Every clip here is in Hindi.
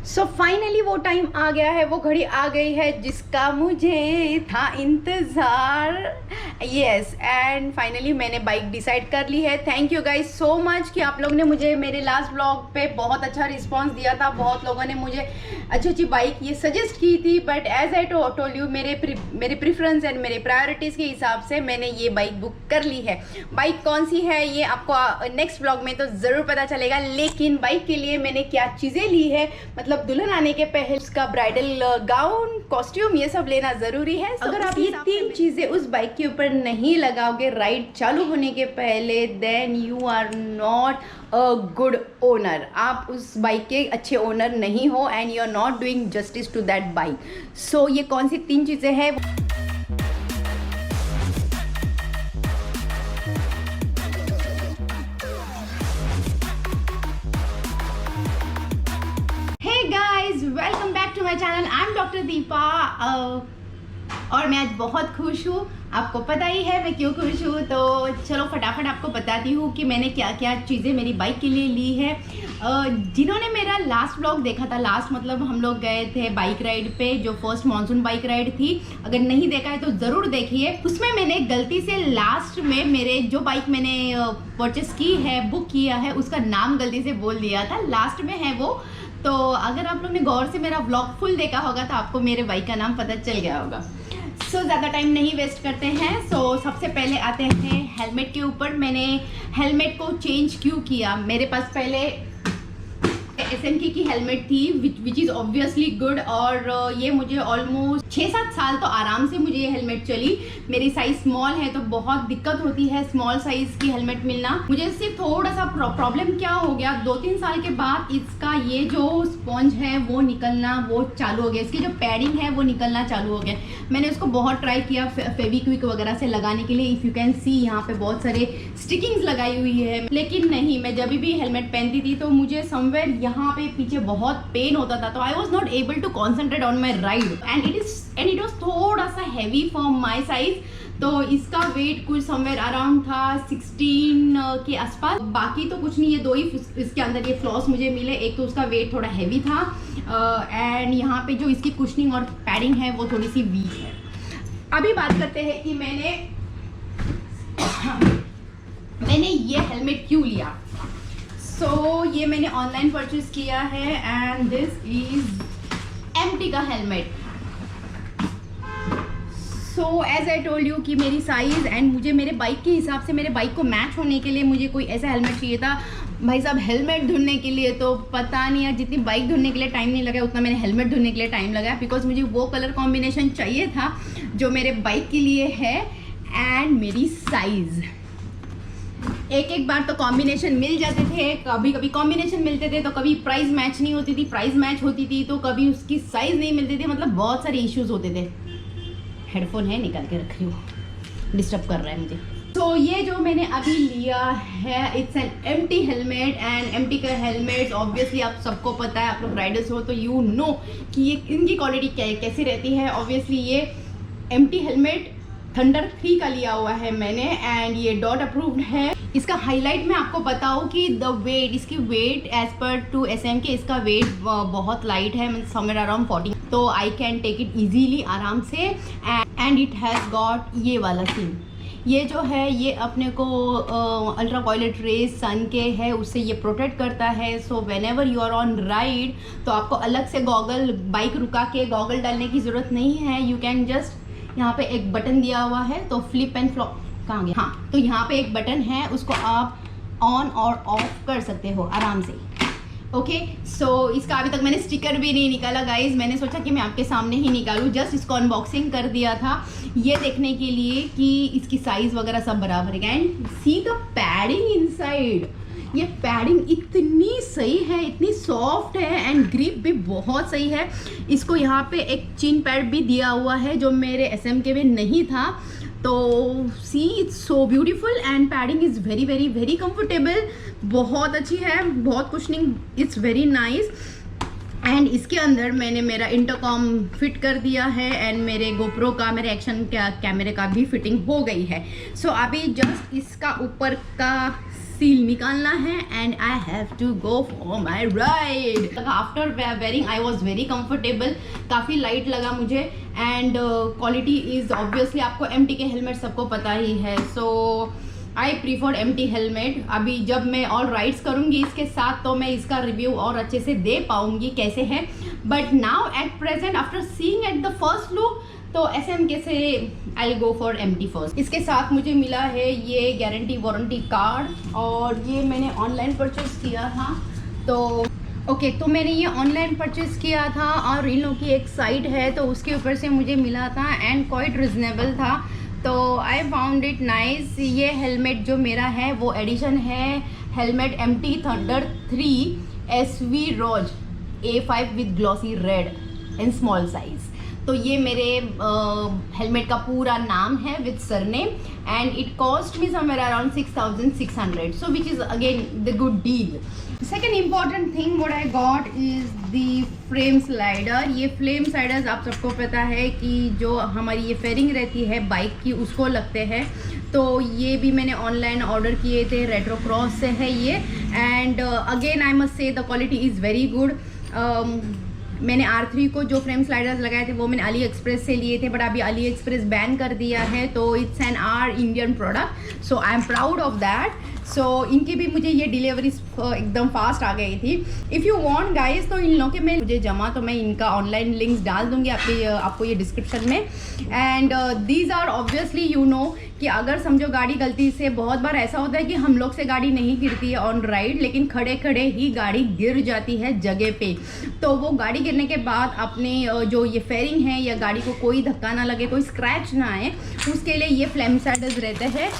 सो फाइनली वो टाइम आ गया है, वो घड़ी आ गई है जिसका मुझे था इंतज़ार। यस, एंड फाइनली मैंने बाइक डिसाइड कर ली है। Thank you guys so much कि आप लोगों ने मुझे मेरे लास्ट ब्लॉग पे बहुत अच्छा रिस्पांस दिया था। बहुत लोगों ने मुझे अच्छी अच्छी बाइक ये सजेस्ट की थी, but as I told you मेरे प्रेफरेंस एंड मेरे प्रायोरिटीज़ के हिसाब से मैंने ये बाइक बुक कर ली है। बाइक कौन सी है ये आपको नेक्स्ट ब्लॉग में तो ज़रूर पता चलेगा, लेकिन बाइक के लिए मैंने क्या चीज़ें ली है, मतलब दुल्हन आने के पहले उसका ब्राइडल गाउन, कॉस्ट्यूम, ये सब लेना ज़रूरी है। अगर आप ये 3 चीज़ें उस बाइक के ऊपर नहीं लगाओगे राइड चालू होने के पहले, then you are not a good owner. आप उस बाइक के अच्छे ओनर नहीं हो and you are not doing justice to that bike. So ये कौन सी 3 चीज़ें हैं? Welcome back to my channel. I am doctor Deepa और मैं आज बहुत खुश हूँ। आपको पता ही है मैं क्यों खुश हूँ, तो चलो फटाफट आपको बताती हूँ कि मैंने क्या क्या चीज़ें मेरी बाइक के लिए ली है। जिन्होंने मेरा लास्ट ब्लॉग देखा था, लास्ट मतलब हम लोग गए थे बाइक राइड पे, जो फर्स्ट मानसून बाइक राइड थी, अगर नहीं देखा है तो ज़रूर देखिए। उसमें मैंने गलती से लास्ट में मेरे जो बाइक मैंने परचेस की है, बुक किया है, उसका नाम गलती से बोल दिया था, लास्ट में है वो। तो अगर आप लोग ने गौर से मेरा व्लॉग फुल देखा होगा तो आपको मेरे बाइक का नाम पता चल गया होगा। सो ज़्यादा टाइम नहीं वेस्ट करते हैं। सबसे पहले आते हैं हेलमेट के ऊपर। मैंने हेलमेट को चेंज क्यों किया? मेरे पास पहले SMK की हेलमेट थी विच इज़ ऑब्वियसली गुड, और ये मुझे ऑलमोस्ट 6-7 साल तो आराम से मुझे ये हेलमेट चली। मेरी साइज़ स्मॉल है तो बहुत दिक्कत होती है स्मॉल साइज़ की हेलमेट मिलना। मुझे सिर्फ थोड़ा सा प्रॉब्लम क्या हो गया, 2-3 साल के बाद इसका ये जो स्पॉन्ज है वो निकलना वो चालू हो गया, इसकी जो पैडिंग है वो निकलना चालू हो गया। मैंने उसको बहुत ट्राई किया फेविक्विक वगैरह से लगाने के लिए। इफ़ यू कैन सी यहाँ पे बहुत सारे स्टिकिंग्स लगाई हुई है, लेकिन नहीं, मैं जब भी हेलमेट पहनती थी तो मुझे समवेयर यहाँ पे पीछे बहुत पेन होता था, तो I was not able to concentrate on my ride and it was थोड़ा सा हैवी फॉर माई साइज। तो इसका वेट कुछ समवेयर अराउंड था 16 के आसपास। बाकी तो कुछ नहीं, ये 2 ही इसके अंदर ये फ्लॉस मुझे मिले। एक तो उसका वेट थोड़ा हैवी था एंड यहाँ पे जो इसकी कुशनिंग और पैडिंग है वो थोड़ी सी वीक है। अभी बात करते हैं कि मैंने ये हेलमेट क्यों लिया। ये मैंने ऑनलाइन परचेज किया है एंड दिस इज MT का helmet. As I told you कि मेरी साइज़ एंड मुझे मेरे बाइक के हिसाब से, मेरे बाइक को मैच होने के लिए मुझे कोई ऐसा हेलमेट चाहिए था। भाई साहब, हेलमेट धुलने के लिए तो पता नहीं यार, जितनी बाइक धुलने के लिए टाइम नहीं लगा उतना मैंने हेलमेट धुलने के लिए टाइम लगाया, बिकॉज मुझे वो कलर कॉम्बिनेशन चाहिए था जो मेरे बाइक के लिए है एंड मेरी साइज़। एक बार तो कॉम्बिनेशन मिल जाते थे, कभी कभी कॉम्बिनेशन मिलते थे तो कभी प्राइस मैच नहीं होती थी, प्राइस मैच होती थी तो कभी उसकी साइज़ नहीं मिलती थी, मतलब बहुत सारे इश्यूज होते थे। हेडफोन है, निकाल के रख रही हूँ, डिस्टर्ब कर रहा है मुझे। तो ये जो मैंने अभी लिया है, it's an MT helmet and MT का हेलमेट ऑब्वियसली आप सबको पता है, आप लोग राइडर्स हो तो यू नो कि ये इनकी क्वालिटी कैसी रहती है। ऑब्वियसली ये MT हेलमेट थंडर 3 का लिया हुआ है मैंने एंड ये डॉट अप्रूव्ड है। इसका हाईलाइट मैं आपको बताऊँ कि द वेट, इसकी weight as per to SMK इसका वेट बहुत लाइट है, मीन्स समवेयर अराउंड 40, तो I can take it easily, आराम से। एंड इट हैज़ गॉट ये वाला सीन, ये जो है ये अपने को अल्ट्रा वायलेट रेज सन के है, उससे ये प्रोटेक्ट करता है। So whenever you are on ride तो आपको अलग से गॉगल, बाइक रुका के गॉगल डालने की ज़रूरत नहीं है। यू कैन जस्ट, यहाँ पे एक बटन दिया हुआ है तो फ्लिप एंड फ्लॉप, कहाँ गया, हाँ, तो यहाँ पे एक बटन है, उसको आप ऑन और ऑफ कर सकते हो आराम से। ओके, इसका अभी तक मैंने स्टिकर भी नहीं निकाला गाइज, मैंने सोचा कि मैं आपके सामने ही निकालूँ, जस्ट इसको अनबॉक्सिंग कर दिया था ये देखने के लिए कि इसकी साइज़ वगैरह सब बराबर है। And see the padding inside, ये पैडिंग इतनी सही है, इतनी सॉफ्ट है एंड ग्रिप भी बहुत सही है। इसको यहाँ पे एक चिन पैड भी दिया हुआ है जो मेरे SMK में नहीं था, तो see it's so beautiful and padding is very very very comfortable, बहुत अच्छी है, बहुत cushioning, it's very nice. And इसके अंदर मैंने मेरा इंटरकॉम फिट कर दिया है एंड मेरे GoPro का, मेरे एक्शन कैमरे का भी फिटिंग हो गई है। अभी जस्ट इसका ऊपर का सील निकालना है and I have to go for my ride. After wearing I was very comfortable, काफ़ी लाइट लगा मुझे एंड क्वालिटी इज़ ऑब्वियसली आपको MT के हेलमेट सबको पता ही है, so I preferred MT helmet. अभी जब मैं और राइड्स करूँगी इसके साथ तो मैं इसका रिव्यू और अच्छे से दे पाऊँगी कैसे है, but now at present after seeing at the first look तो SMK से आई गो फॉर MT फर्स्ट। इसके साथ मुझे मिला है ये गारंटी वारंटी कार्ड और ये मैंने ऑनलाइन परचेज किया था। तो तो मैंने ये ऑनलाइन परचेज किया था और इन लोगों की एक साइट है तो उसके ऊपर से मुझे मिला था एंड क्वाइट रिजनेबल था, तो आई फाउंड इट नाइस। ये हेलमेट जो मेरा है वो एडिशन है helmet MT thunder 3 SV rose A5 with glossy red in small size. तो ये मेरे हेलमेट का पूरा नाम है with surname and it cost me somewhere around 6,600, so which is again the good deal. Second important thing what I got is the flame slider. ये फ्लेम स्लाइडर्स आप सबको पता है कि जो हमारी ये फेयरिंग रहती है बाइक की उसको लगते हैं, तो ये भी मैंने ऑनलाइन ऑर्डर किए थे, रेट्रो क्रॉस से है ये and again I must say the quality is very good. मैंने R3 को जो फ्रेम स्लाइडर्स लगाए थे वो मैंने अली एक्सप्रेस से लिए थे, बट अभी अली एक्सप्रेस बैन कर दिया है, तो it's an our Indian product, so I am proud of that. So इनकी भी मुझे ये डिलीवरी एकदम फास्ट आ गई थी। इफ़ यू वांट गाइस तो इन लोगों के मैं मुझे जमा तो मैं इनका ऑनलाइन लिंक्स डाल दूंगी आपको ये डिस्क्रिप्शन में and these are obviously you know कि अगर समझो गाड़ी गलती से, बहुत बार ऐसा होता है कि हम लोग से गाड़ी नहीं गिरती है ऑन राइड, लेकिन खड़े खड़े ही गाड़ी गिर जाती है जगह पे, तो वो गाड़ी गिरने के बाद अपने जो ये फेयरिंग है या गाड़ी को कोई धक्का ना लगे, कोई स्क्रैच ना आए, उसके लिए ये फ्लेम स्लाइडर्स रहते हैं।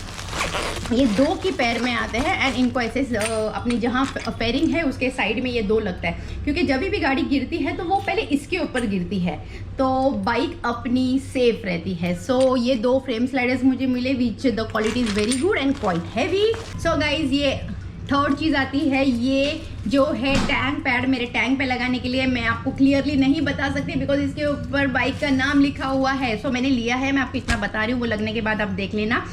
ये 2 की पैर में आते हैं एंड इनको ऐसे अपनी जहाँ फेयरिंग है उसके साइड में ये 2 लगता है, क्योंकि जब भी गाड़ी गिरती है तो वो पहले इसके ऊपर गिरती है तो बाइक अपनी सेफ रहती है। सो ये 2 फ्रेम स्लाइडर्स मुझे मिले which the quality is very good and quite heavy. So guys ये थर्ड चीज़ आती है, ये जो है टैंक पैड मेरे टैंक पे लगाने के लिए। मैं आपको क्लियरली नहीं बता सकती बिकॉज इसके ऊपर बाइक का नाम लिखा हुआ है, सो मैंने लिया है, मैं आपको इतना बता रही हूँ, वो लगने के बाद आप देख लेना।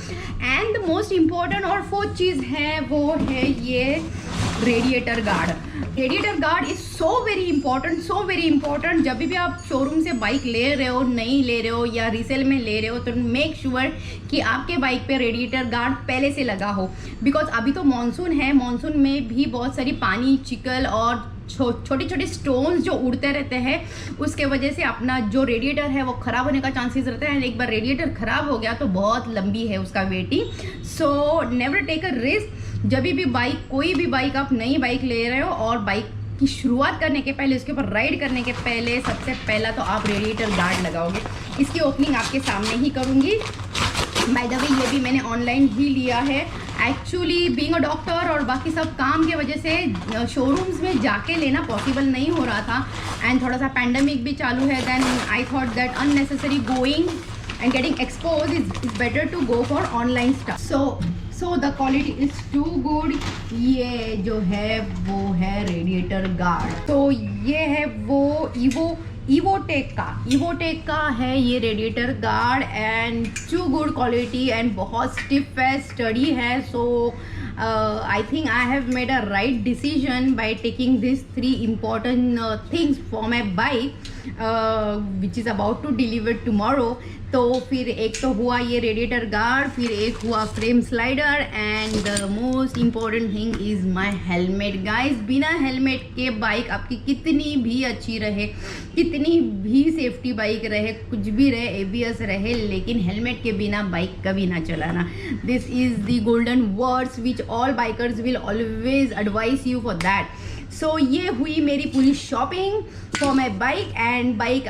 एंड द मोस्ट इम्पॉर्टेंट और फोर्थ चीज़ है वो है ये radiator guard. Radiator guard is so very important. जब भी आप शोरूम से बाइक ले रहे हो, नहीं ले रहे हो या रीसेल में ले रहे हो, तो मेक श्योर कि आपके बाइक पे रेडिएटर गार्ड पहले से लगा हो, बिकॉज अभी तो मानसून है, मानसून में भी बहुत सारी पानी, चिकल और छोटे छोटे स्टोन्स जो उड़ते रहते हैं, उसके वजह से अपना जो रेडिएटर है वो ख़राब होने का चांसेस रहता है। एक बार रेडिएटर ख़राब हो गया तो बहुत लंबी है उसका waiting. So never take a risk. जब भी बाइक, कोई भी बाइक, आप नई बाइक ले रहे हो और बाइक की शुरुआत करने के पहले, उसके ऊपर राइड करने के पहले सबसे पहला तो आप रेडिएटर गार्ड लगाओगे। इसकी ओपनिंग आपके सामने ही करूँगी। बाय द वे ये भी मैंने ऑनलाइन ही लिया है। एक्चुअली बीइंग अ डॉक्टर और बाकी सब काम की वजह से शोरूम्स में जाके लेना पॉसिबल नहीं हो रहा था एंड थोड़ा सा पैंडमिक भी चालू है, then I thought that unnecessary going and getting expose is better to go for online stuff. So the quality is too good. ये जो है वो है रेडिएटर गार्ड, तो ये है वो इवोटेक का है ये radiator guard and too good quality and बहुत स्टिफ है, स्टडी है। So I think I have made a right decision by taking this 3 important things for my bike which is about to deliver tomorrow। तो फिर एक तो हुआ ये रेडिएटर गार्ड, फिर एक हुआ frame slider and the most important thing is my helmet. Guys, बिना हेलमेट के बाइक आपकी कितनी भी अच्छी रहे, कितनी भी सेफ्टी बाइक रहे, कुछ भी रहे, ABS रहे, लेकिन हेलमेट के बिना बाइक कभी ना चलाना। This is the golden words which all bikers will always advise you for that. So ये हुई मेरी पूरी shopping for my bike and bike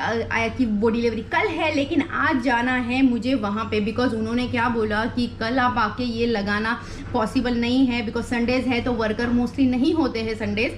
की वो डिलीवरी कल है, लेकिन आज जाना है मुझे वहाँ पे बिकॉज उन्होंने क्या बोला कि कल आप आके ये लगाना पॉसिबल नहीं है बिकॉज संडेज़ है तो वर्कर मोस्टली नहीं होते हैं संडेज़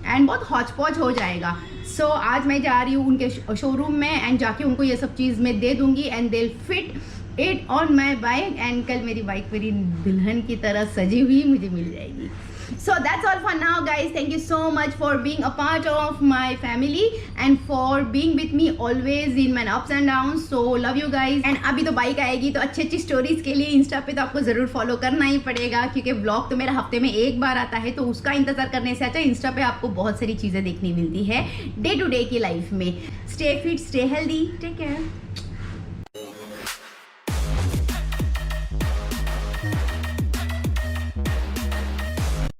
एंड बहुत हौच पौच हो जाएगा। सो आज मैं जा रही हूँ उनके शोरूम में एंड जाके उनको ये सब चीज़ मैं दे दूँगी and they fit it on my bike and कल मेरी बाइक मेरी दुल्हन की तरह सजी हुई मुझे मिल जाएगी। So that's all for now, guys. Thank you so much for being a part of my family and for being with me always in my ups and downs. So love you guys. And अभी तो बाइक आएगी तो अच्छी अच्छी स्टोरीज के लिए इंस्टा पे तो आपको ज़रूर फॉलो करना ही पड़ेगा, क्योंकि व्लॉग तो मेरा हफ्ते में एक बार आता है, तो उसका इंतजार करने से अच्छा इंस्टा पे आपको बहुत सारी चीज़ें देखने मिलती है डे टू डे की लाइफ में. Stay fit, stay healthy, take care.